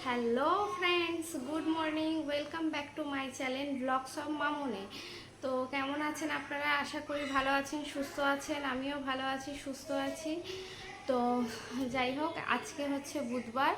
Hello friends, good morning. Welcome back to my channel blogs of মামুনে। তো কেমন আছেন আপনারা? আশা করি ভালো আছেন, সুস্থ আছেন। আমিও ভালো আছি, সুস্থ আছি। তো যাই হোক, আজকে হচ্ছে বুধবার।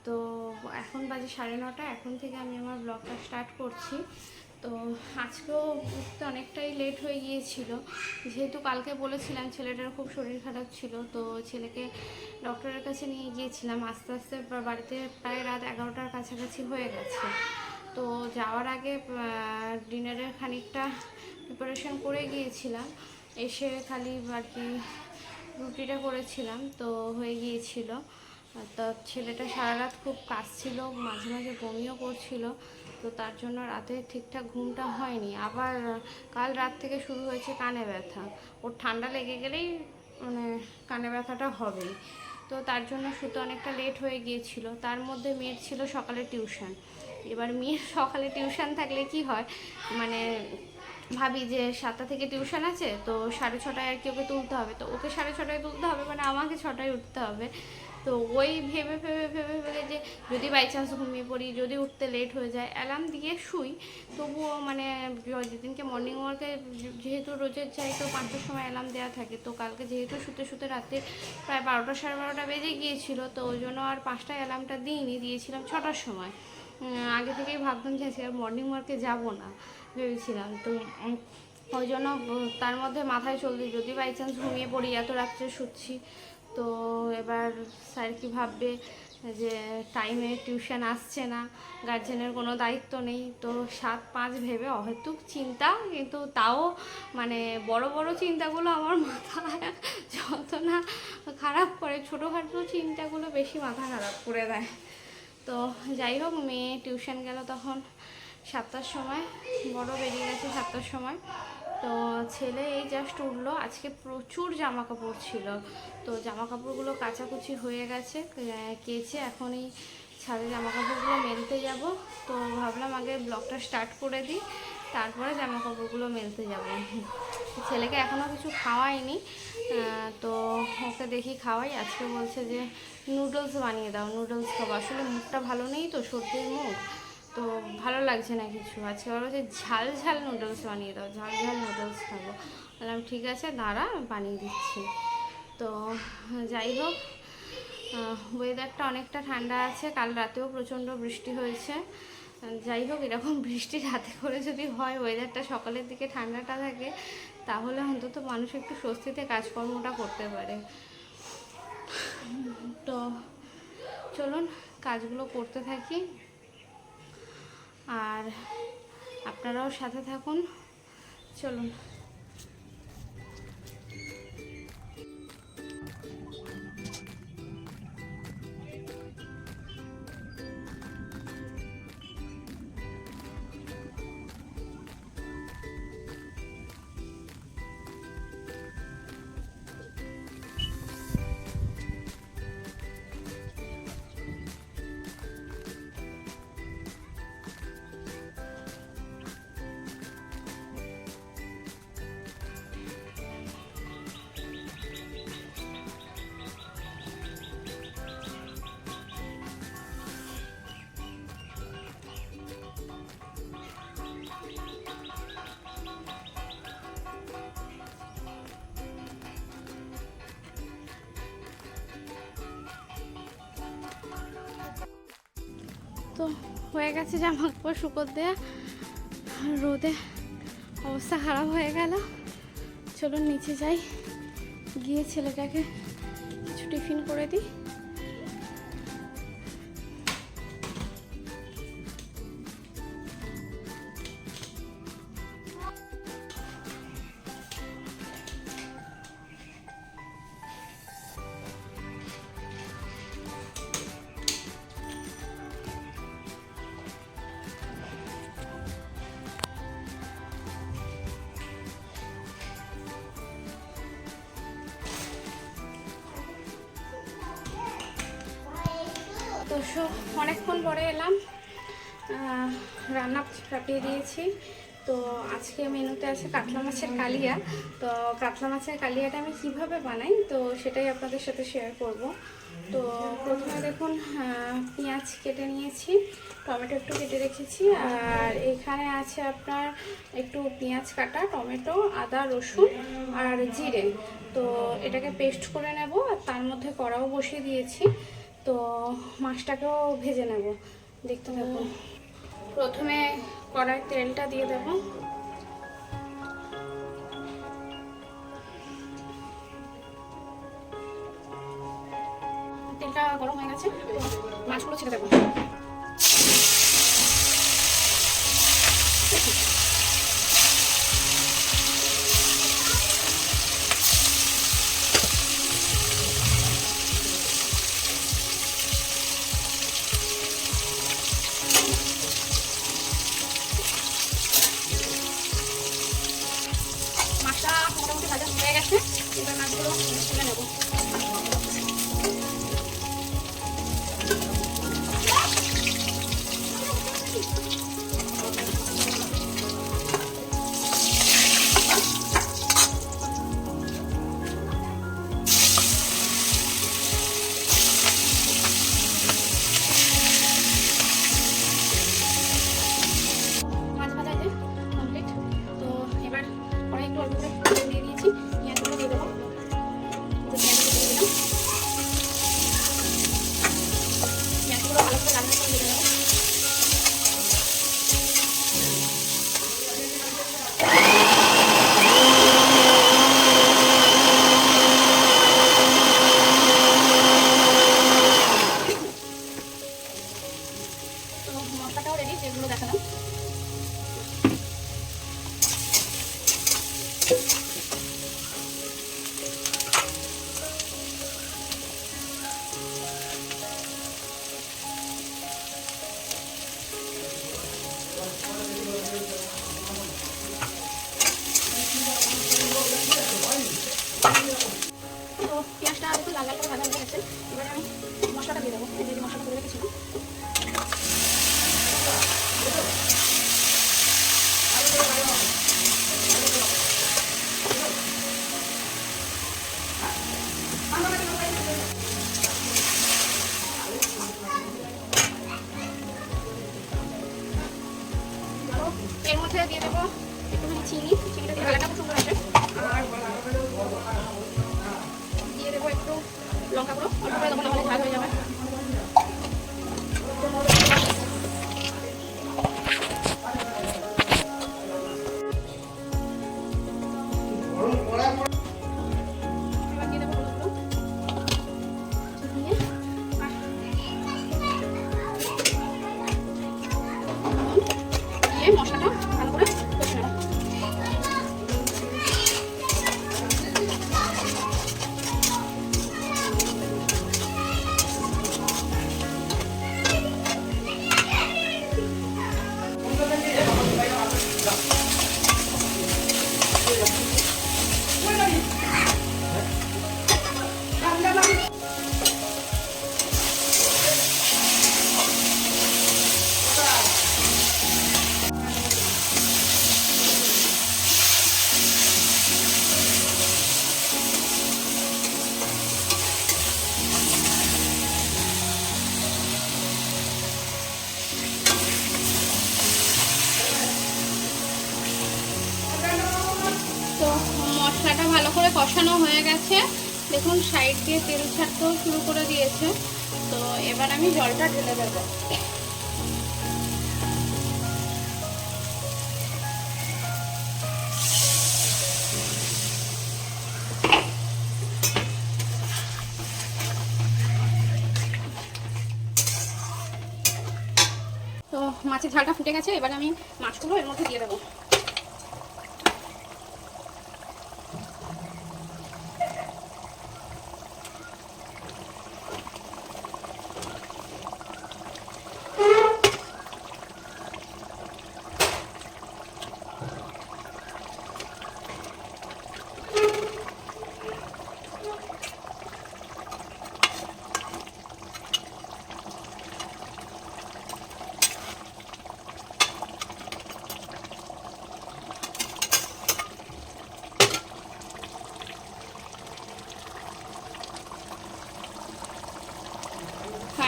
তো এখন বাজে 9:30। এখন থেকে আমি আমার ব্লগটা স্টার্ট করছি। তো আজকেও উঠতে অনেকটাই লেট হয়ে গিয়েছিল, যেহেতু কালকে বলেছিলাম ছেলেটার খুব শরীর খারাপ ছিল। তো ছেলেকে ডক্টরের কাছে নিয়ে গিয়েছিলাম। আস্তে আস্তে বাড়িতে প্রায় রাত 11টার কাছাকাছি হয়ে গেছে। তো যাওয়ার আগে ডিনারের খানিকটা প্রিপারেশন করে গিয়েছিলাম। এসে খালি আর কি রুটিটা করেছিলাম, তো হয়ে গিয়েছিল। তো ছেলেটা সারা রাত খুব কাশছিল, মাঝে মাঝে বমিও করছিল। তো তার জন্য রাতে ঠিকঠাক ঘুমটা হয়নি। আবার কাল রাত থেকে শুরু হয়েছে কানে ব্যথা। ওর ঠান্ডা লেগে গেলেই মানে কানে ব্যথাটা হবেই। তো তার জন্য শুতে অনেকটা লেট হয়ে গিয়েছিল। তার মধ্যে মেয়ের ছিল সকালে টিউশন। এবার মেয়ের সকালে টিউশন থাকলে কি হয়, মানে ভাবি যে 7টা থেকে টিউশন আছে, তো 6:30টায় আর কি ওকে তুলতে হবে। তো ওকে 6:30টায় তুলতে হবে মানে আমাকে 6টায় উঠতে হবে। তো ওই ভেবে ভেবে ভেবে ভেবে যে যদি বাই চান্স ঘুমিয়ে পড়ি, যদি উঠতে লেট হয়ে যায়, অ্যালার্ম দিয়ে শুই। তবুও মানে যেদিনকে মর্নিং ওয়ার্কে যেহেতু রোজের যাই, তো 5টার সময় অ্যালার্ম দেওয়া থাকে। তো কালকে যেহেতু শুতে শুতে রাতে প্রায় 12টা 12:30 বেজে গিয়েছিল, তো ওই জন্য আর 5টায় অ্যালার্মটা দিইনি, দিয়েছিলাম 6টার সময়। আগে থেকেই ভাবতাম যে আজকে আর মর্নিং ওয়ার্কে যাবো না ভেবেছিলাম। তো ওই জন্য তার মধ্যে মাথায় চলছে যদি বাই চান্স ঘুমিয়ে পড়ি, এত রাত্রে শুচ্ছি, তো এবার স্যার কি ভাববে যে টাইমে টিউশন আসছে না, গার্জেনের কোনো দায়িত্ব নেই। তো 7-5 ভেবে অহেতুক চিন্তা, কিন্তু তাও মানে বড় বড় চিন্তাগুলো আমার মাথা যত না খারাপ করে, ছোটোখাটো চিন্তাগুলো বেশি মাথা খারাপ করে দেয়। তো যাই হোক, মেয়ে টিউশন গেল তখন 7টার সময়, বড় বেরিয়ে গেছে 7টার সময়। তো ছেলে এই জাস্ট উঠলো। আজকে প্রচুর জামা কাপড় ছিল, তো জামা কাপড়গুলো কাচাকুচি হয়ে গেছে, কেচে এখন এই ছাদে জামা কাপড়গুলো মেলতে যাব। তো ভাবলাম আগে ব্লগটা স্টার্ট করে দিই, তারপরে জামা কাপড়গুলো মেলতে যাব। ছেলেকে এখনও কিছু খাওয়াইনি, তো ওকে দেখি খাওয়াই। আজকে বলছে যে নুডলস বানিয়ে দাও, নুডলস খাবো। আসলে মুখটা ভালো নেই তো, সর্দির মুখ, তো ভালো লাগছে না কিছু। আজকে বলো যে ঝাল ঝাল নুডলস বানিয়ে দাও, ঝাল ঝাল নুডলস খাবো। বললাম ঠিক আছে, দাঁড়া বানিয়ে দিচ্ছি। তো যাই হোক, ওয়েদারটা অনেকটা ঠান্ডা আছে। কাল রাতেও প্রচণ্ড বৃষ্টি হয়েছে। যাই হোক, এরকম বৃষ্টি রাতে করে যদি হয়, ওয়েদারটা সকালের দিকে ঠান্ডাটা থাকে, তাহলে অন্তত মানুষ একটু স্বস্তিতে কাজকর্মটা করতে পারে। তো চলুন কাজগুলো করতে থাকি, আর আপনারাও সাথে থাকুন। চলুন। তো হয়ে গেছে জামা কাপড় শুকোতে দেয়া, রোদে অবস্থা খারাপ হয়ে গেল। চলুন নিচে যাই, গিয়ে ছেলেটাকে কিছু টিফিন করে দিই। তো অনেকক্ষণ পরে এলাম, রান্না চাপিয়ে দিয়েছি। তো আজকে মেনুতে আছে কাতলা মাছের কালিয়া। তো কাতলা মাছের কালিয়াটা আমি কিভাবে বানাই, তো সেটাই আপনাদের সাথে শেয়ার করব। তো প্রথমে দেখুন পেঁয়াজ কেটে নিয়েছি, টমেটো একটু কেটে রেখেছি, আর এখানে আছে আপনার একটু পেঁয়াজ কাটা, টমেটো, আদা, রসুন আর জিরে। তো এটাকে পেস্ট করে নেব, আর তার মধ্যে কড়াও বসিয়ে দিয়েছি। তো মাছটাকেও ভেজে নেব, দেখতে থাকুন। প্রথমে কড়াই তেলটা দিয়ে দেব। তেলটা গরম হয়ে গেছে, তো মাছগুলো ছেড়ে দেবো। মাছটা মোটামুটি ভাজা হয়ে গেছে, এবার মাছগুলো তুলে নেব। মশলাটাও রেডি, যেগুলো দেখালাম। তো পেঁয়াজটা একটু লাল লাল করে ভাজা হয়ে গেছে, এবারে আমি মশলাটা দিয়ে দেবো, এই যে মশলাটা করে রেখেছিলাম। এর মধ্যে দিয়ে দেবো একটুখানি চিনিটা দিয়ে কালারটা খুব সুন্দর আসে, আর দিয়ে দেবো একটু লঙ্কা গুঁড়ো, অল্প করে লবণ, ঝাল হয়ে যাবে। এবার দিয়ে দেবো হলুদ গুঁড়ো, দিয়ে মশলাটা ভালো করে কষে নেব। তো মশলাটা ভালো করে কষানো হয়ে গেছে, দেখুন সাইড দিয়ে তেল ছাড়তেও শুরু করে দিয়েছে। তো এবার আমি জলটা ঢেলে দেবো। তো মাছের ঝালটা ফুটে গেছে, এবার আমি মাছগুলো এর মধ্যে দিয়ে দেবো।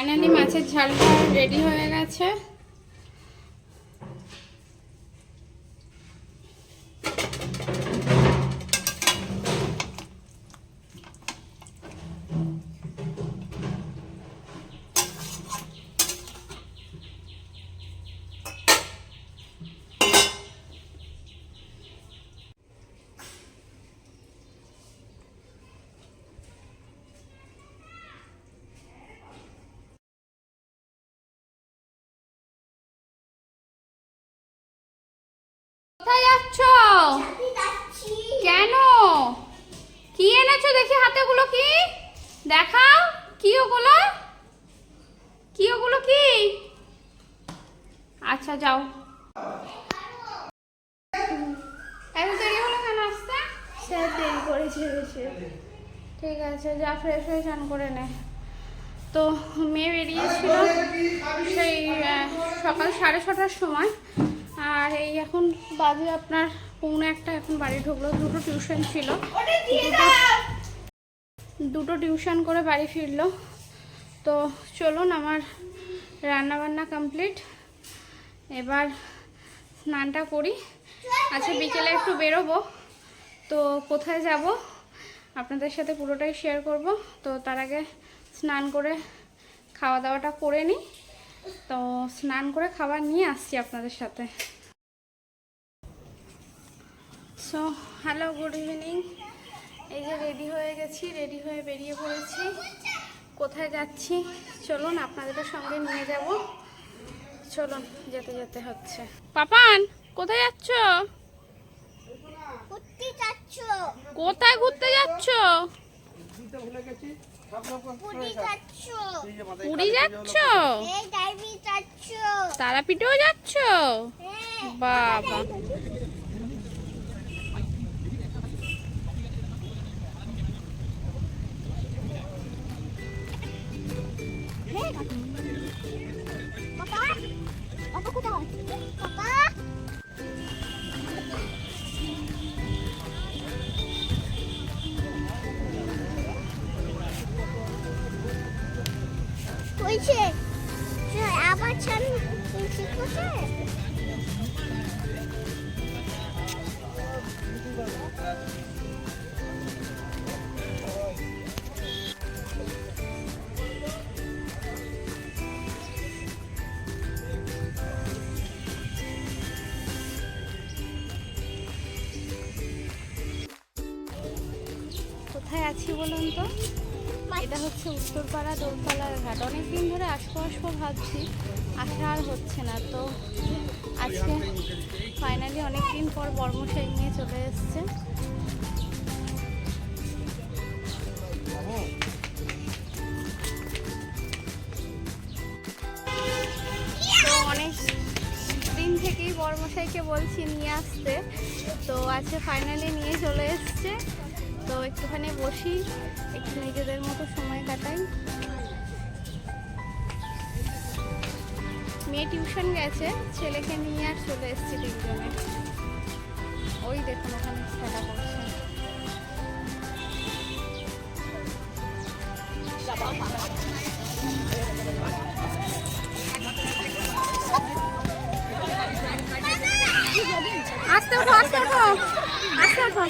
ফাইনালি মাছের ঝালটা রেডি হয়ে গেছে। কোথায় যাচ্ছ? কেন? কি এনেছো দেখি হাতে? ওগুলো কি দেখাও? কি ওগুলো? কি ওগুলো কি? আচ্ছা যাও। এত দেরি হলো কেন আসতে? স্যার দেরি করেছে বেশি। ঠিক আছে, যা ফ্রেশ হয়ে চান করে নে। তো মেয়ে বেরিয়েছিল সেই সকাল 6:30টার সময়, আর এই এখন বাজে আপনার 1:45। এখন বাড়ি ঢুকলো। দুটো টিউশন ছিল, দুটো টিউশন করে বাড়ি ফিরলো। তো চলুন, আমার রান্নাবান্না কমপ্লিট। এবার স্নানটা করি। আচ্ছা, বিকেলে একটু বেরোবো, তো কোথায় যাব আপনাদের সাথে পুরোটাই শেয়ার করব। তো তার আগে স্নান করে খাওয়া দাওয়াটা করে নিই। তো স্নান করে খাবার নিয়ে আসছি আপনাদের সাথে। So hello, good evening. এই যে রেডি হয়ে গেছি, রেডি হয়ে বেরিয়ে পড়েছি। কোথায় যাচ্ছি চলুন আপনাদের সঙ্গে নিয়ে যাব। চলুন, যেতে যেতে হচ্ছে। পাপান, কোথায় যাচ্ছ? কোথায় ঘুরতে যাচ্ছ? পুরী যাচ্ছ? তারাপীঠেও যাচ্ছ? বাবা, আবার কোথায় আছি বলুন তো? এটা হচ্ছে উত্তরপাড়া দোলপাড়ার ঘাট। অনেকদিন ধরে আসবো আসবো ভাবছি, আসা আর হচ্ছে না। তো আজকে ফাইনালি অনেকদিন পর বর্মশাই নিয়ে চলে এসছে। তো অনেক দিন থেকেই বর্মশাইকে বলছি নিয়ে আসতে, তো আজকে ফাইনালি নিয়ে চলে এসছে। তো একটুখানি বসি, একটু নিজেদের মতো সময় কাটাই। মেয়ে টিউশন গেছে, ছেলেকে নিয়ে আর চলে এসছে তিনজনে। ওই দেখুন ওখানে খেলা করছে। আস্তে ওঠো, আস্তে ওঠো, আস্তে ওঠো।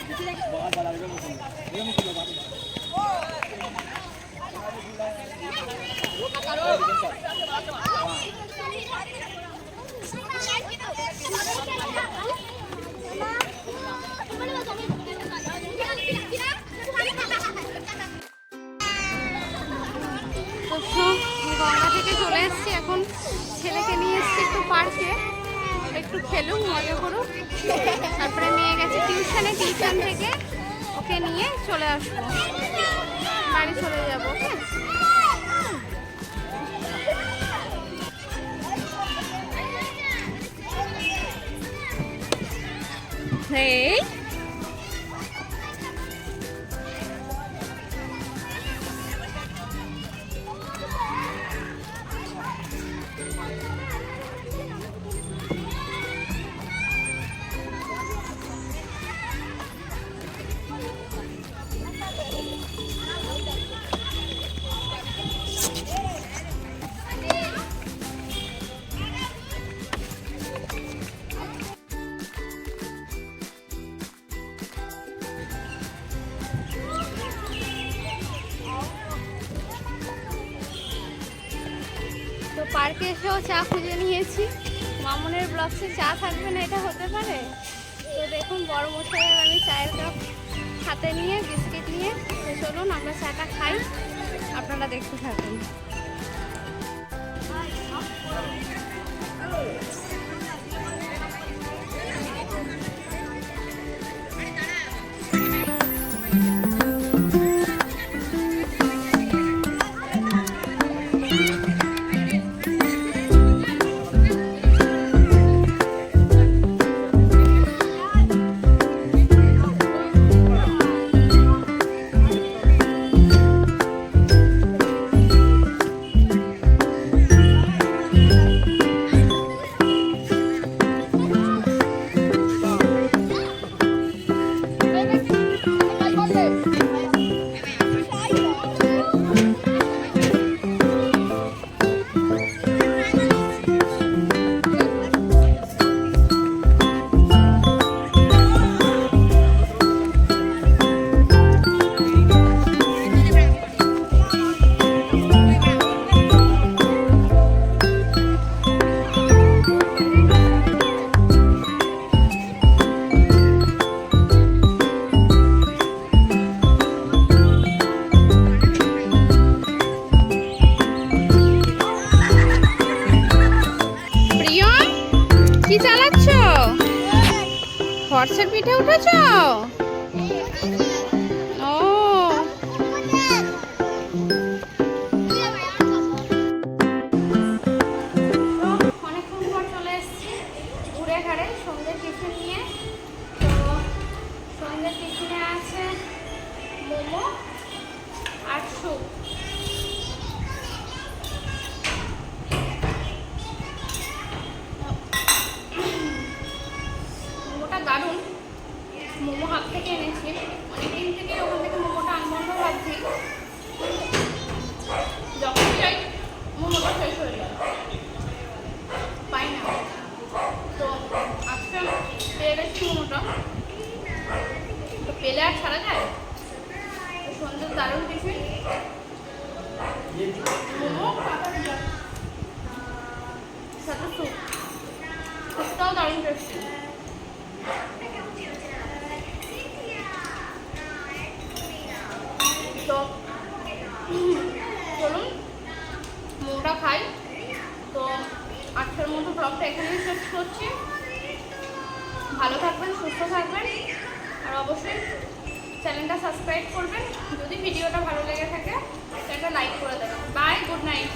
গঙ্গা থেকে চলে এসেছি, এখন ছেলেকে নিয়ে এসেছি একটু পার্কে, একটু খেলুক, মজা করুক। তারপরে নিয়ে গেছে টিউশনে, টিউশন থেকে ওকে নিয়ে চলে আসবো, বাড়ি চলে যাবো। ওকে, হেই তো পার্কে এসেও চা খুঁজে নিয়েছি। মামুনের ব্লগসে চা থাকবে না, এটা হতে পারে? তো দেখুন বড় মশাইয়ের আমি চায়ের কাপ হাতে নিয়ে বিস্কিট নিয়ে, তো চলুন আমরা চাটা খাই, আপনারা দেখতে থাকুন। কি চালাচ্ছ? হর্সের পিঠে উঠেছ? ও অনেকক্ষণ পর চলে এসেছি ঘুরে ঘাড়ে সন্ধ্যের টিফিন নিয়ে। তো সন্ধ্যের টিফিনে আছে মোমো আর স্যুপ। দারুণ মোমো হাত থেকে এনেছি, অনেকদিন থেকে ওখান থেকে মোমোটা আনবন্ধ ভাবছি, যখন যাই মোমোটা শেষ হয়ে যায়, পাই না। তো আজকে পেয়ে গেছি মোমোটা, তো পেলে আর ছাড়া যায়। তো সন্ধ্যের দারুণ টিফিন মোমো সাথে স্যুপ, স্যুপটাও দারুণ টেস্টি। তো চলুন মোমোটা খাই। তো আজকের মতো ব্লগটা এখানেই শেষ করছি। ভালো থাকবেন, সুস্থ থাকবেন, আর অবশ্যই চ্যানেলটা সাবস্ক্রাইব করবেন। যদি ভিডিওটা ভালো লেগে থাকে সেটা লাইক করে দেবেন। Bye, good night.